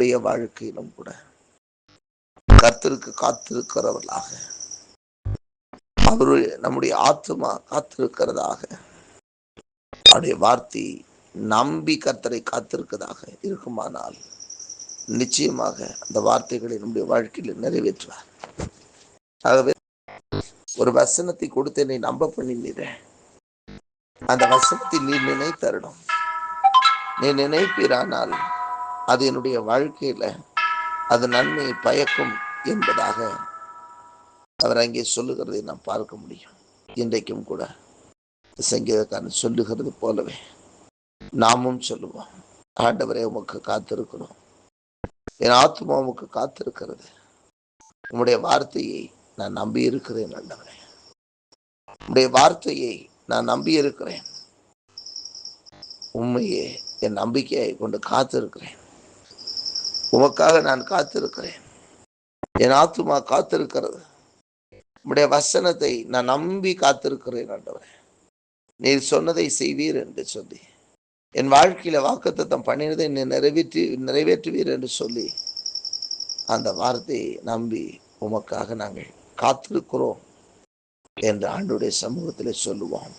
நம்முடைய வாழ்க்கையிலும் கூட கர்த்தருக்கு காத்திருக்கிறவர்களாக, அவரு நம்முடைய ஆத்துமா காத்திருக்கிறதாக, அவருடைய வார்த்தை நம்பி கர்த்தரை காத்திருக்கிறதாக இருக்குமானால் நிச்சயமாக அந்த வார்த்தைகளை நம்முடைய வாழ்க்கையில் நிறைவேற்றுவார். ஆகவே ஒரு வசனத்தை கொடுத்து என்னை நம்ப பண்ணினீர, அந்த வசனத்தை நீ நினைத்தரணும். நீ நினைப்பீரானால் அது என்னுடைய வாழ்க்கையில அது நன்மையை பயக்கும் என்பதாக அவர் அங்கே சொல்லுகிறதை நாம் பார்க்க முடியும். இன்றைக்கும் கூட சங்கீதக்காரன் சொல்லுகிறது போலவே நாமும் சொல்லுவோம், ஆண்டவரே உமக்கு காத்திருக்கிறோம், என் ஆத்மா உமக்கு காத்திருக்கிறது, உம்முடைய வார்த்தையை நான் நம்பி இருக்கிறேன். ஆண்டவரே, உம்முடைய வார்த்தையை நான் நம்பி இருக்கிறேன், உண்மையே என் நம்பிக்கையை கொண்டு காத்திருக்கிறேன், உமக்காக நான் காத்திருக்கிறேன், என் ஆத்துமா காத்திருக்கிறது, உம்முடைய வசனத்தை நான் நம்பி காத்திருக்கிறேன். ஆண்டவரே, நீர் சொன்னதை செய்வீர் என்று சொல்லி, என் வாழ்க்கையில வாக்குத்தத்தம் பண்ணினதை நீ நிறைவேற்றுவீர் என்று சொல்லி அந்த வார்த்தையை நம்பி உமக்காக நாங்கள் காத்திருக்கிறோம் என்று ஆண்டவருடைய சமூகத்தில் சொல்லுவோம்.